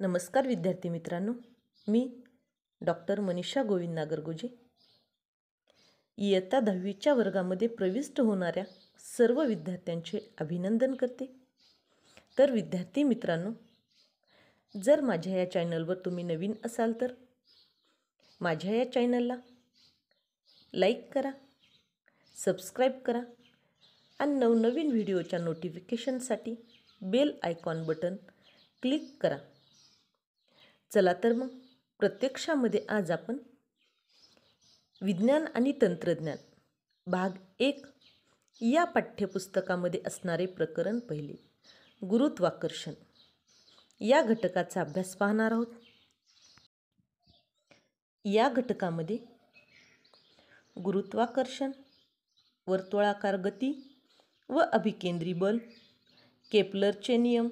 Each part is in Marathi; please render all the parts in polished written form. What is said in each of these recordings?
नमस्कार विद्यार्थी मित्रांनो, मी डॉक्टर मनीषा गोविंद नागरगोजे. इयत्ता 10वीच्या वर्गामध्ये प्रविष्ट होणाऱ्या सर्व विद्यार्थ्यांचे अभिनंदन करते. तर विद्यार्थी मित्रांनो, जर माझ्या या चॅनलवर तुम्ही नवीन असाल तर माझ्या या चॅनलला लाईक करा, सबस्क्राईब करा आणि नवनवीन व्हिडिओच्या नोटिफिकेशनसाठी बेल आयकॉन बटन क्लिक करा. चला तर मग प्रत्यक्षामध्ये आज आपण विज्ञान आणि तंत्रज्ञान भाग 1 या पाठ्यपुस्तकामध्ये असणारे प्रकरण पहिले, गुरुत्वाकर्षण या घटकाचा अभ्यास पाहणार आहोत. या घटकामध्ये गुरुत्वाकर्षण, वर्तुळाकार गती व अभिकेंद्री बल, केपलरचे नियम,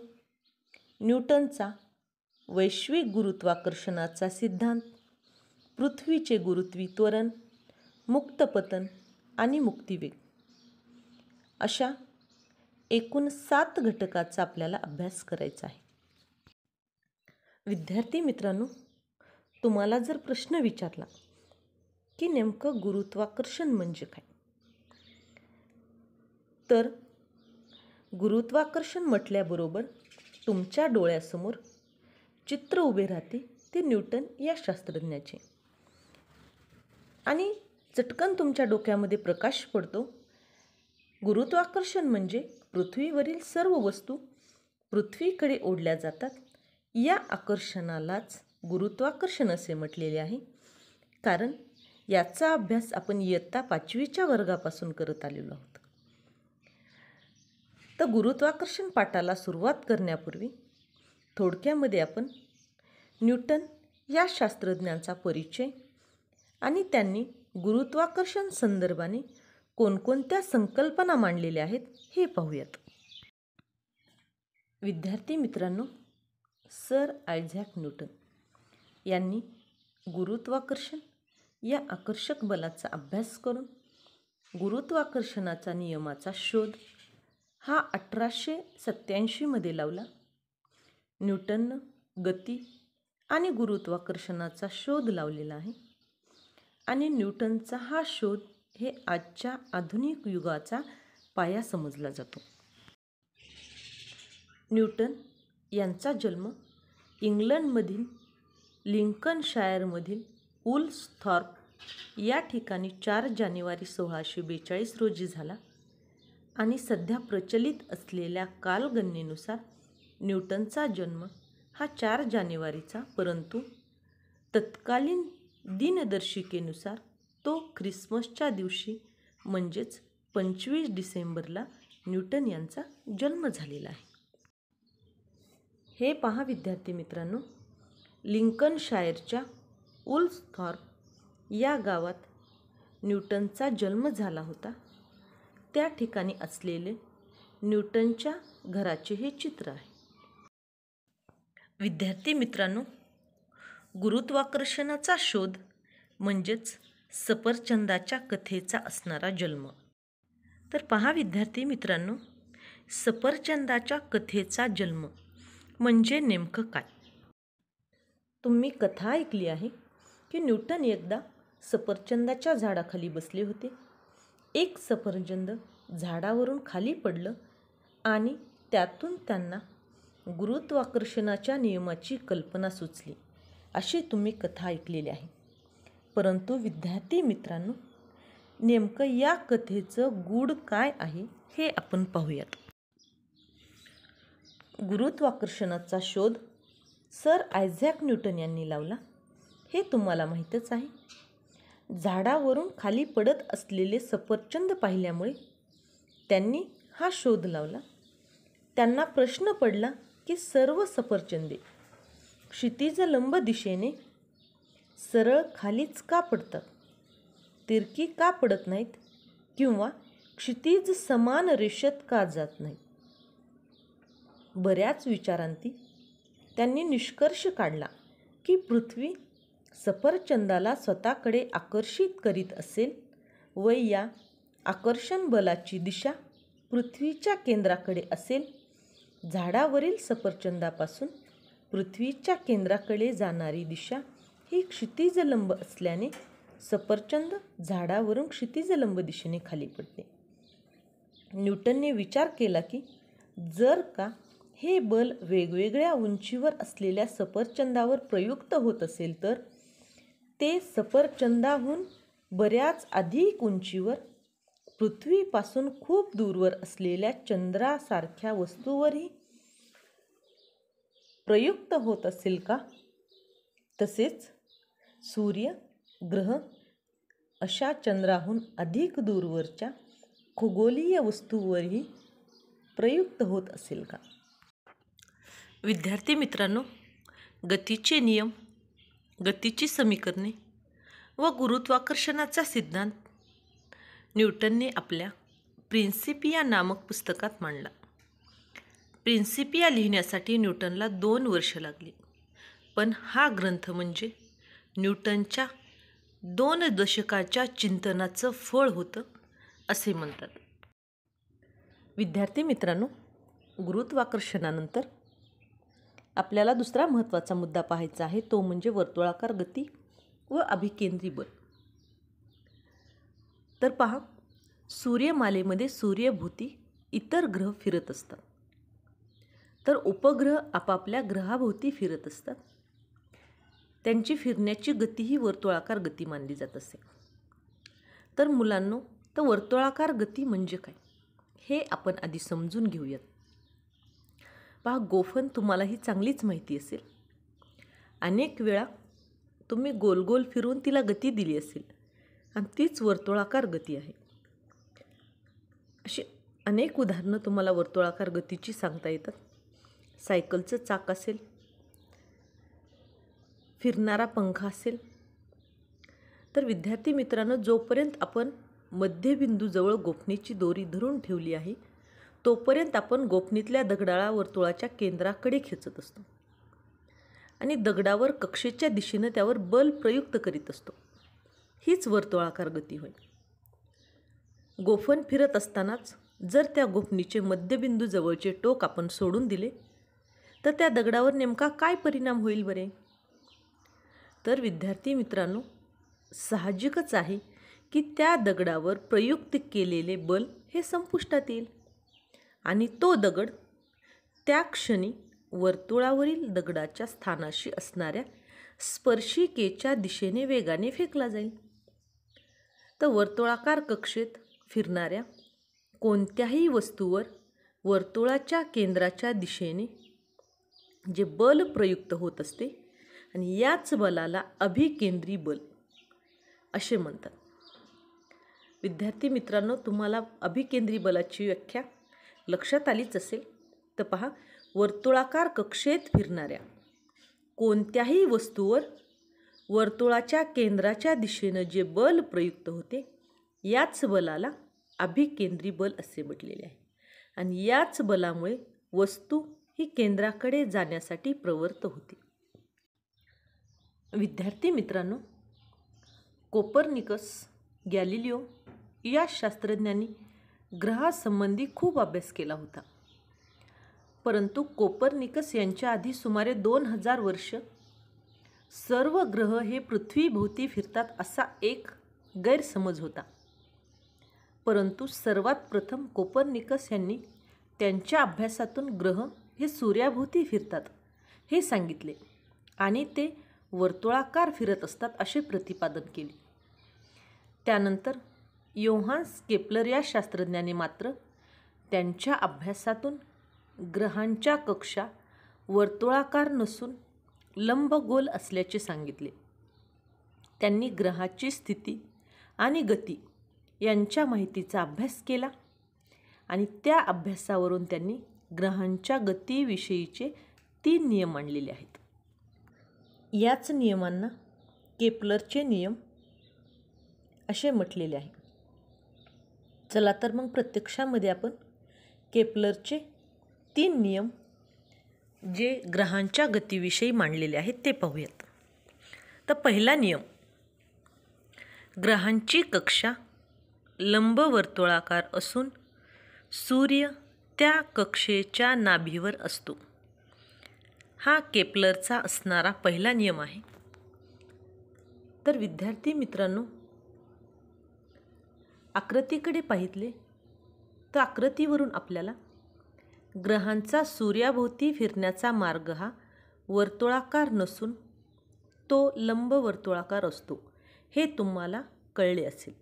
न्यूटनचा वैश्विक गुरुत्वाकर्षणाचा सिद्धांत, पृथ्वीचे गुरुत्वी त्वरण, मुक्त पतन आणि मुक्तिवेग अशा एकूण 7 घटकाचा आपल्याला अभ्यास करायचा आहे. विद्यार्थी मित्रांनो, तुम्हाला जर प्रश्न विचारला की नेमकं गुरुत्वाकर्षण म्हणजे काय, तर गुरुत्वाकर्षण म्हटल्याबरोबर तुमच्या डोळ्यासमोर चित्र उभे राहते ते न्यूटन या शास्त्रज्ञाचे आणि चटकन तुमच्या डोक्यामध्ये प्रकाश पडतो. गुरुत्वाकर्षण म्हणजे पृथ्वीवरील सर्व वस्तू पृथ्वीकडे ओढल्या जातात. या आकर्षणालाच गुरुत्वाकर्षण असे म्हटलेले आहे, कारण याचा अभ्यास आपण इयत्ता 5वीच्या वर्गापासून करत आलेलो आहोत. तर गुरुत्वाकर्षण पाठाला सुरुवात करण्यापूर्वी थोडक्यामध्ये आपण न्यूटन या शास्त्रज्ञांचा परिचय आणि त्यांनी गुरुत्वाकर्षण संदर्भाने कोणकोणत्या संकल्पना मांडलेल्या आहेत हे पाहूयात. विद्यार्थी मित्रांनो, सर आयझॅक न्यूटन यांनी गुरुत्वाकर्षण या आकर्षक बलाचा अभ्यास करून गुरुत्वाकर्षणाचा नियमाचा शोध हा 1887मध्ये लावला. न्यूटननं गती आणि गुरुत्वाकर्षणाचा शोध लावलेला आहे आणि न्यूटनचा हा शोध हे आजच्या आधुनिक युगाचा पाया समजला जातो. न्यूटन यांचा जन्म इंग्लंडमधील लिंकनशायरमधील वुल्सथॉर्प या ठिकाणी 4 जानेवारी 1642 रोजी झाला आणि सध्या प्रचलित असलेल्या कालगणनेनुसार न्यूटनचा जन्म हा 4 जानेवारीचा, परंतु तत्कालीन दिनदर्शिकेनुसार तो ख्रिसमसच्या दिवशी म्हणजेच 25 डिसेंबरला न्यूटन यांचा जन्म झालेला आहे. हे पहा विद्यार्थी मित्रांनो, लिंकनशायरच्या वुल्सथॉर्प या गावात न्यूटनचा जन्म झाला होता. त्या ठिकाणी असलेले न्यूटनच्या घराचे हे चित्र आहे. विद्यार्थी मित्रांनो, गुरुत्वाकर्षणाचा शोध म्हणजेच सफरचंदाच्या कथेचा असणारा जन्म. तर पहा विद्यार्थी मित्रांनो, सफरचंदाच्या कथेचा जन्म म्हणजे नेमकं काय. तुम्ही कथा ऐकली आहे की न्यूटन एकदा सफरचंदाच्या झाडाखाली बसले होते. एक सफरचंद झाडावरून खाली पडलं आणि त्यातून त्यांना गुरुत्वाकर्षणाच्या नियमाची कल्पना सुचली, अशी तुम्ही कथा ऐकलेली आहे. परंतु विद्यार्थी मित्रांनो, नेमकं या कथेचं गूढ काय आहे हे आपण पाहूयात. गुरुत्वाकर्षणाचा शोध सर आयझॅक न्यूटन यांनी लावला हे तुम्हाला माहीतच आहे. झाडावरून खाली पडत असलेले सफरचंद पाहिल्यामुळे त्यांनी हा शोध लावला. त्यांना प्रश्न पडला की सर्व सफरचंदे क्षितिजलंब दिशेने सरळ खालीच का पडतात, तिरकी का पडत नाहीत किंवा क्षितिज समान रेषेत का जात नाहीत. बऱ्याच विचारांती त्यांनी निष्कर्ष काढला की पृथ्वी सफरचंदाला स्वतःकडे आकर्षित करीत असेल व या आकर्षण बलाची दिशा पृथ्वीच्या केंद्राकडे असेल. झाडावरील सफरचंदापासून पृथ्वीच्या केंद्राकडे जाणारी दिशा ही क्षितिजलंब असल्याने सफरचंद झाडावरून क्षितिजलंब दिशेने खाली पडते. न्यूटनने विचार केला की जर का हे बल वेगवेगळ्या उंचीवर असलेल्या सफरचंदावर प्रयुक्त होत असेल तर ते सफरचंदाहून बऱ्याच अधिक उंचीवर पृथ्वीपासून खूप दूरवर असलेल्या चंद्रासारख्या वस्तूवरही प्रयुक्त होत असेल का? तसेच सूर्य, ग्रह अशा चंद्राहून अधिक दूरवरच्या खगोलीय वस्तूवरही प्रयुक्त होत असेल का? विद्यार्थी मित्रांनो, गतीचे नियम, गतीची समीकरणे व गुरुत्वाकर्षणाचा सिद्धांत न्यूटनने आपल्या प्रिन्सिपिया नामक पुस्तकात मांडला. प्रिन्सिपिया लिहिण्यासाठी न्यूटनला 2 वर्ष लागली, पण हा ग्रंथ म्हणजे न्यूटनच्या 2 दशकाच्या चिंतनाचं फळ होतं असे म्हणतात. विद्यार्थी मित्रांनो, गुरुत्वाकर्षणानंतर आपल्याला दुसरा महत्त्वाचा मुद्दा पाहायचा आहे, तो म्हणजे वर्तुळाकार गती व अभिकेंद्री बल. तर पहा, सूर्यमालेमध्ये सूर्यभोवती इतर ग्रह फिरत असतात, तर उपग्रह आपापल्या ग्रहाभोवती फिरत असतात. त्यांची फिरण्याची गती ही वर्तुळाकार गती मानली जात असे. तर मुलांनो, तर वर्तुळाकार गती म्हणजे काय हे आपण आधी समजून घेऊयात. पहा, गोफण तुम्हाला ही चांगलीच माहिती असेल. अनेक वेळा तुम्ही गोल गोल फिरून तिला गती दिली असेल आणि तीच वर्तुळाकार गती आहे. अशी अनेक उदाहरणं तुम्हाला वर्तुळाकार गतीची सांगता येतात. सायकलचं चाक असेल, फिरणारा पंखा असेल. तर विद्यार्थी मित्रांनो, जोपर्यंत आपण मध्यबिंदूजवळ गोफणीची दोरी धरून ठेवली आहे तोपर्यंत आपण गोफणीतल्या दगडाला वर्तुळाच्या केंद्राकडे खेचत असतो आणि दगडावर कक्षेच्या दिशेनं त्यावर बल प्रयुक्त करीत असतो. हीच वर्तुळाकार गती होय. गोफण फिरत असतानाच जर त्या गोफणीचे मध्यबिंदूजवळचे टोक आपण सोडून दिले तर त्या दगडावर नेमका काय परिणाम होईल बरे? तर विद्यार्थी मित्रांनो, साहजिकच आहे की त्या दगडावर प्रयुक्त केलेले बल हे संपुष्टात येईल आणि तो दगड त्या क्षणी वर्तुळावरील दगडाच्या स्थानाशी असणाऱ्या स्पर्शिकेच्या दिशेने वेगाने फेकला जाईल. तर वर्तुळाकार कक्षेत फिरणाऱ्या कोणत्याही वस्तूवर वर्तुळाच्या केंद्राच्या दिशेने जे बल प्रयुक्त होत असते आणि याच बलाला अभिकेंद्री बल असे म्हणतात. विद्यार्थी मित्रांनो, तुम्हाला अभिकेंद्री बलाची व्याख्या लक्षात आलीच असेल. तर पहा, वर्तुळाकार कक्षेत फिरणाऱ्या कोणत्याही वस्तूवर वर्तुळाच्या केंद्राच्या दिशेनं जे बल प्रयुक्त होते याच बलाला अभिकेंद्री बल असे म्हटलेले आहे आणि याच बलामुळे वस्तू ही केंद्राकडे जाण्यासाठी प्रवृत्त होते. विद्यार्थी मित्रांनो, कोपर्निकस, गॅलिलिओ या शास्त्रज्ञांनी ग्रहासंबंधी खूप अभ्यास केला होता, परंतु कोपर्निकस यांच्या आधी सुमारे 2000 वर्ष सर्व ग्रह हे पृथ्वीभोवती फिरतात असा एक गैरसमज होता. परंतु सर्वात प्रथम कोपर्निकस यांनी त्यांच्या अभ्यासातून ग्रह हे सूर्याभोवती फिरतात हे सांगितले आणि ते वर्तुळाकार फिरत असतात असे प्रतिपादन केले. त्यानंतर योहान्स केपलर या शास्त्रज्ञाने मात्र त्यांच्या अभ्यासातून ग्रहांच्या कक्षा वर्तुळाकार नसून लंबगोल असल्याचे सांगितले. त्यांनी ग्रहाची स्थिती आणि गती यांच्या माहितीचा अभ्यास केला आणि त्या अभ्यासावरून त्यांनी ग्रहांच्या गतीविषयीचे 3 नियम मांडलेले आहेत. याच नियमांना केपलरचे नियम असे म्हटलेले आहे. चला तर मग प्रत्यक्षामध्ये आपण केपलरचे 3 नियम जे ग्रहांच्या गतीविषयी मांडलेले आहेत ते पाहूयात. तर पहिला नियम, ग्रहांची कक्षा लंबवर्तुळाकार असून सूर्य त्या कक्षेच्या नाभीवर असतो. हा केपलरचा असणारा पहिला नियम आहे. तर विद्यार्थी मित्रांनो, आकृतीकडे पाहितले तर आकृतीवरून आपल्याला ग्रहांचा सूर्याभोवती फिरण्याचा मार्ग हा वर्तुळाकार नसून तो लंबवर्तुळाकार असतो हे तुम्हाला कळले असेल.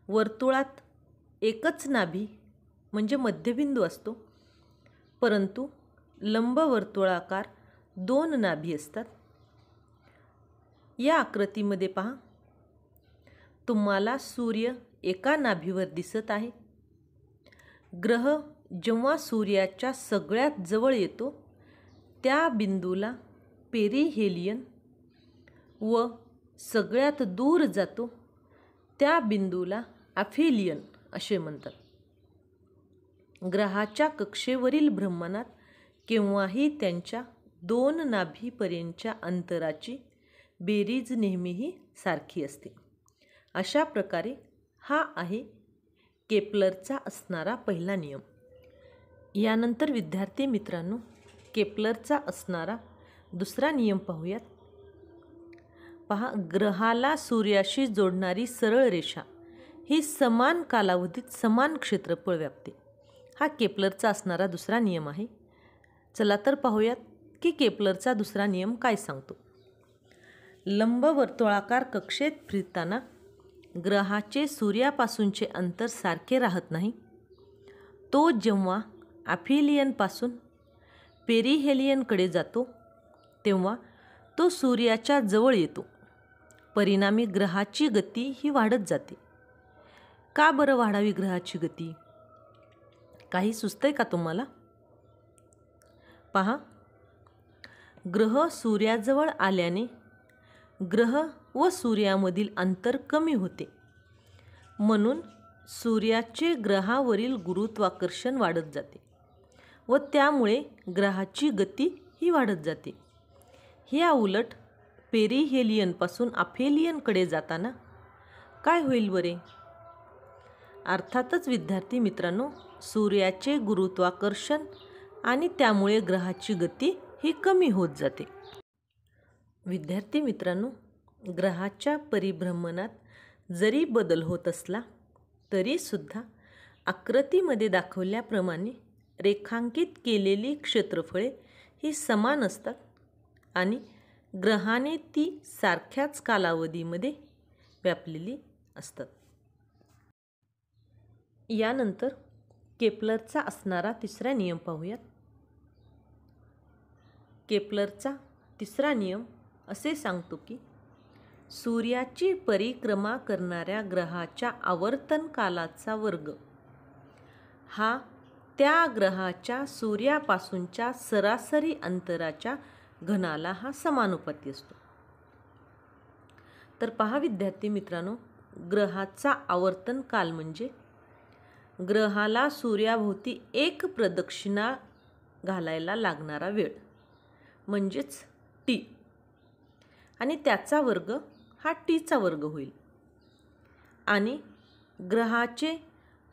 वर्तुळात एकच नाभी म्हणजे मध्यबिंदू असतो, परंतु लंबवर्तुळाकार 2 नाभी असतात. या आकृतीमध्ये पहा, तुम्हाला सूर्य एका नाभीवर दिसत आहे. ग्रह जेव्हा सूर्याच्या सगळ्यात जवळ येतो त्या बिंदूला पेरिहेलियन व सगळ्यात दूर जातो त्या बिंदूला ॲफिलियन असे म्हणतात. ग्रहाच्या कक्षेवरील भ्रमणात केव्हाही त्यांच्या 2 नाभीपर्यंतच्या अंतराची बेरीज नेहमीही सारखी असते. अशा प्रकारे हा आहे केपलरचा असणारा पहिला नियम. यानंतर विद्यार्थी मित्रांनो, केपलरचा असणारा दुसरा नियम पाहूयात. पहा, ग्रहाला सूर्याशी जोडणारी सरळ रेषा ही समान कालावधीत समान क्षेत्रफळ व्यापते. हा केपलरचा असणारा दुसरा नियम आहे. चला तर पाहूयात की केपलरचा दुसरा नियम काय सांगतो. लंबवर्तुळाकार कक्षेत फिरताना ग्रहाचे सूर्यापासूनचे अंतर सारखे राहत नाही. तो जेव्हा ॲफिलियनपासून पेरिहेलियनकडे जातो तेव्हा तो सूर्याच्या जवळ येतो. परिणामी ग्रहाची गती ही वाढत जाते. का बरं वाढावी ग्रहाची गती? काही सुचतंय का तुम्हाला? पहा, ग्रह सूर्याजवळ आल्याने ग्रह व सूर्यामधील अंतर कमी होते, म्हणून सूर्याचे ग्रहावरील गुरुत्वाकर्षण वाढत जाते व त्यामुळे ग्रहाची गती ही वाढत जाते. ह्या उलट पेरिहेलियनपासून ॲफिलियनकडे जाताना काय होईल बरे? अर्थातच विद्यार्थी मित्रांनो, सूर्याचे गुरुत्वाकर्षण आणि त्यामुळे ग्रहाची गती ही कमी होत जाते. विद्यार्थी मित्रांनो, ग्रहाच्या परिभ्रमणात जरी बदल होत असला तरीसुद्धा आकृतीमध्ये दाखवल्याप्रमाणे रेखांकित केलेली क्षेत्रफळे ही समान असतात आणि ग्रहाने ती सारख्याच कालावधीमध्ये व्यापलेली असतात. यानंतर केपलरचा असणारा तिसरा नियम पाहूयात. केपलरचा तिसरा नियम असे सांगतो की सूर्याची परिक्रमा करणाऱ्या ग्रहाच्या आवर्तन कालाचा वर्ग हा त्या ग्रहाच्या सूर्यापासूनच्या सरासरी अंतराच्या घनाला हा समानुपाती असतो. तर पहा विद्यार्थी मित्रांनो, ग्रहाचा आवर्तन काल म्हणजे ग्रहाला सूर्याभोवती एक प्रदक्षिणा घालायला लागणारा वेळ म्हणजेच टी, आणि त्याचा वर्ग हा टीचा वर्ग होईल. आणि ग्रहाचे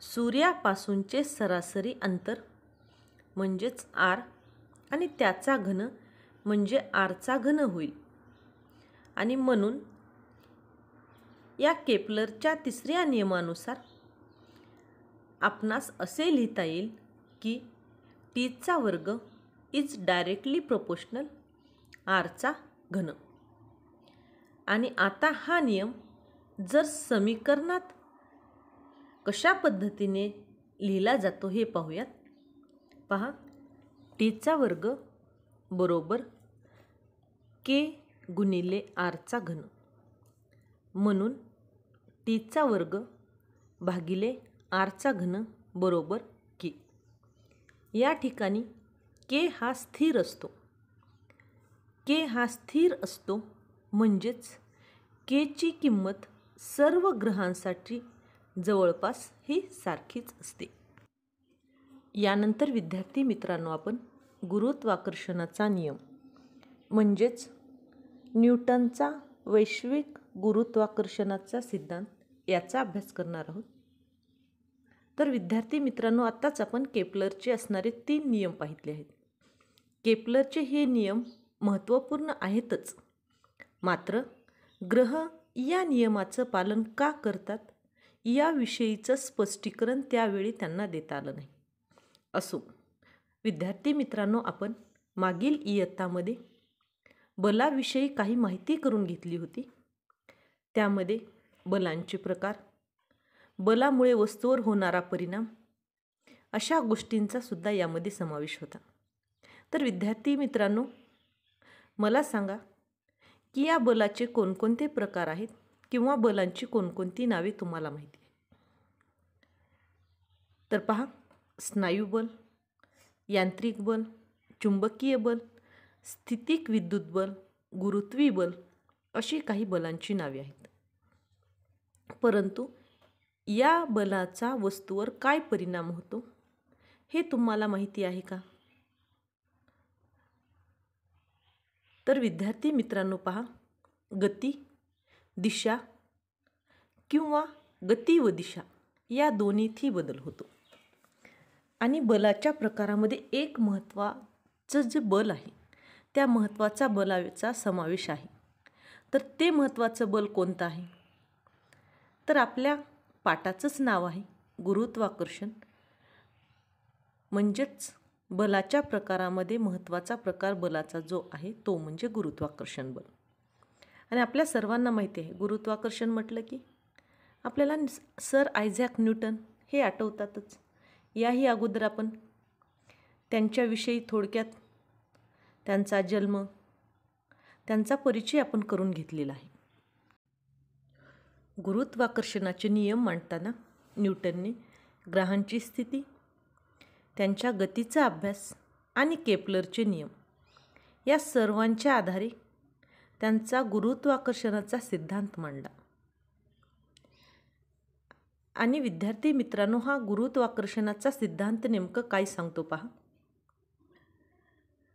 सूर्यापासूनचे सरासरी अंतर म्हणजेच आर आणि त्याचा घन म्हणजे आरचा घन होईल. आणि म्हणून या केपलरच्या तिसऱ्या नियमानुसार आपणास असे लिहिता येईल की टीचा वर्ग इज डायरेक्टली प्रोपोर्शनल आरचा घन. आणि आता हा नियम जर समीकरणात कशा पद्धतीने लिहिला जातो हे पाहूयात. पहा, टीचा वर्ग बरोबर के गुणिले आरचा घन, म्हणून टीचा वर्ग भागिले आरचा घन बरोबर के. या ठिकाणी के हा स्थिर असतो. के हा स्थिर असतो म्हणजेच केची किंमत सर्व ग्रहांसाठी जवळपास ही सारखीच असते. यानंतर विद्यार्थी मित्रांनो, आपण गुरुत्वाकर्षणाचा नियम म्हणजेच न्यूटनचा वैश्विक गुरुत्वाकर्षणाचा सिद्धांत याचा अभ्यास करणार आहोत. तर विद्यार्थी मित्रांनो, आत्ताच आपण केपलरचे असणारे 3 नियम पाहितले आहेत. केपलरचे हे नियम महत्त्वपूर्ण आहेतच, मात्र ग्रह या नियमाचं पालन का करतात याविषयीचं स्पष्टीकरण त्यावेळी त्यांना देता आलं नाही. असो, विद्यार्थी मित्रांनो, आपण मागील इयत्तामध्ये बलाविषयी काही माहिती करून घेतली होती. त्यामध्ये बलांचे प्रकार, बलामुळे वस्तूवर होणारा परिणाम अशा गोष्टींचा सुद्धा यामध्ये समावेश होता. तर विद्यार्थी मित्रांनो, मला सांगा की या बलाचे कोणकोणते प्रकार आहेत किंवा बलांची कोणकोणती नावे तुम्हाला माहिती आहे. तर पहा, स्नायुबल, यांत्रिक बल, चुंबकीय बल, स्थितिक विद्युत बल, गुरुत्वी बल अशी काही बलांची नावे आहेत. परंतु या बलाचा वस्तूवर काय परिणाम होतो हे तुम्हाला माहिती आहे का? तर विद्यार्थी मित्रांनो, पहा, गती, दिशा किंवा गती व दिशा या दोन्हीतही बदल होतो. आणि बलाच्या प्रकारामध्ये एक महत्त्वाचं जे बल आहे त्या महत्त्वाचा बलाचा समावेश आहे. तर ते महत्त्वाचं बल कोणतं आहे? तर आपल्या पाठाचंच नाव आहे गुरुत्वाकर्षण. म्हणजेच बलाच्या प्रकारामध्ये महत्त्वाचा प्रकार बलाचा जो आहे तो म्हणजे गुरुत्वाकर्षण बल. आणि आपल्या सर्वांना माहिती आहे, गुरुत्वाकर्षण म्हटलं की आपल्याला सर आयझॅक न्यूटन हे आठवतातच. याही अगोदर आपण त्यांच्याविषयी थोडक्यात त्यांचा जन्म, त्यांचा परिचय आपण करून घेतलेला आहे. गुरुत्वाकर्षणाचे नियम मांडताना न्यूटनने ग्रहांची स्थिती, त्यांच्या गतीचा अभ्यास आणि केपलरचे नियम या सर्वांच्या आधारे त्यांचा गुरुत्वाकर्षणाचा सिद्धांत मांडला. आणि विद्यार्थी मित्रांनो, हा गुरुत्वाकर्षणाचा सिद्धांत नेमकं काय सांगतो पहा.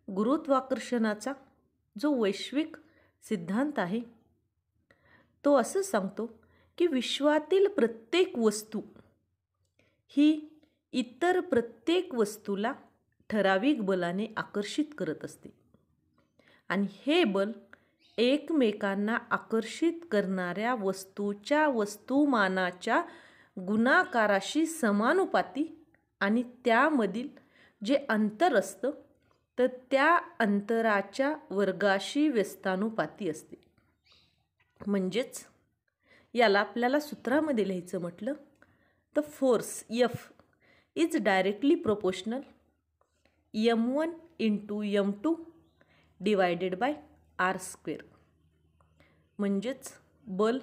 गुरुत्वाकर्षणाचा जो वैश्विक सिद्धांत आहे तो असं सांगतो की विश्वातील प्रत्येक वस्तू ही इतर प्रत्येक वस्तूला ठराविक बलाने आकर्षित करत असते. आणि हे बल एकमेकांना आकर्षित करणाऱ्या वस्तूच्या वस्तुमानाच्या गुणाकाराशी समानुपाती आणि त्यामधील जे अंतर असतं तर त्या अंतराच्या वर्गाशी व्यस्तानुपाती असते. म्हणजेच याला आपल्याला सूत्रामध्ये लिहायचं म्हटलं तर force F is directly proportional m1 × m2 divided by r². म्हणजेच बल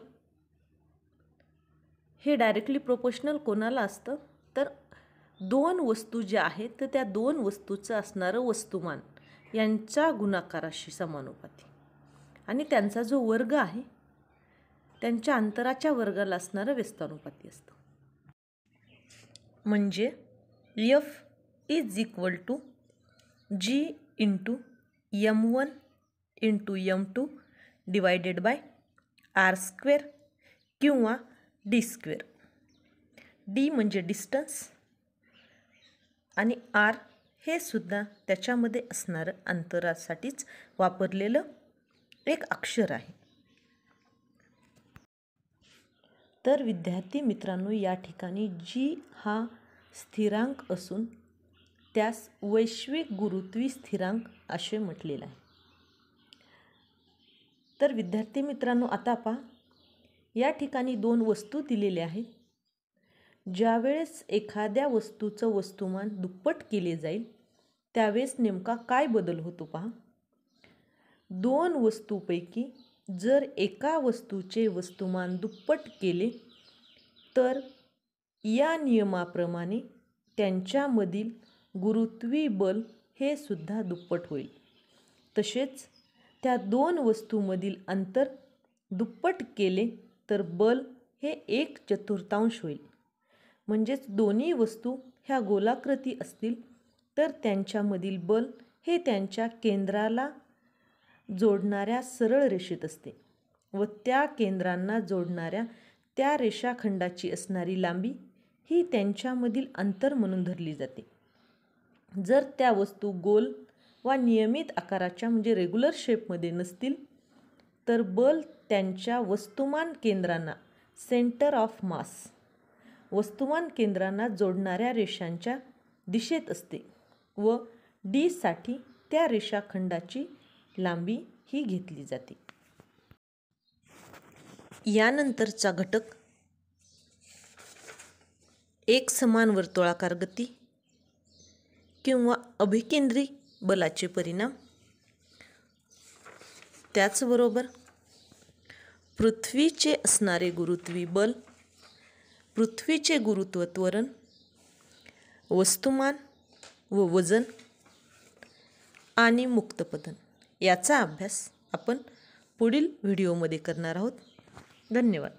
हे डायरेक्टली प्रोपोर्शनल कोणाला असतं तर दोन वस्तू ज्या आहेत तर त्या दोन वस्तूचं असणारं वस्तुमान यांच्या गुणाकाराशी समानुपाती आणि त्यांचा जो वर्ग आहे त्यांच्या अंतराच्या वर्गाला असणारं व्यस्तानुपाती असतं. म्हणजे F is equal to G × m1 × m2 divided by r² किंवा d². d म्हणजे डिस्टन्स आणि r हे सुद्धा त्याच्यामध्ये असणारं अंतरासाठीच वापरलेलं एक अक्षर आहे. तर विद्यार्थी मित्रांनो, या ठिकाणी g हा स्थिरांक असून त्यास वैश्विक गुरुत्वी स्थिरांक असे म्हटलेलं आहे. तर विद्यार्थी मित्रांनो, आता पहा, या ठिकाणी दोन वस्तू दिलेल्या आहेत. ज्यावेळेस एखाद्या वस्तूचं वस्तुमान दुप्पट केले जाईल त्यावेळेस नेमका काय बदल होतो पहा. दोन वस्तूपैकी जर एका वस्तूचे वस्तुमान दुप्पट केले तर या नियमाप्रमाणे त्यांच्यामधील गुरुत्वी बल हे सुद्धा दुप्पट होईल. तसेच त्या दोन वस्तूमधील अंतर दुप्पट केले तर बल हे 1/4 होईल. म्हणजेच दोन्ही वस्तू ह्या गोलाकृती असतील तर त्यांच्यामधील बल हे त्यांच्या केंद्राला जोडणाऱ्या सरळ रेषेत असते व त्या केंद्रांना जोडणाऱ्या त्या रेषाखंडाची असणारी लांबी ही त्यांच्यामधील अंतर म्हणून धरली जाते. जर त्या वस्तू गोल वा नियमित आकाराच्या म्हणजे रेग्युलर शेपमध्ये नसतील तर बल त्यांच्या वस्तुमान केंद्रांना सेंटर ऑफ मास वस्तुमान केंद्रांना जोडणाऱ्या रेषांच्या दिशेत असते व डी साठी त्या रेषाखंडाची लांबी ही घेतली जाते. यानंतरचा घटक एक समान वर्तुळाकार गती किंवा अभिकेंद्री बलाचे परिणाम. त्याचबरोबर पृथ्वीचे असणारे गुरुत्वी बल, पृथ्वीचे गुरुत्व त्वरण, वस्तुमान व वजन आणि मुक्तपतन याचा अभ्यास आपण पुढील व्हिडिओमध्ये करणार आहोत. धन्यवाद.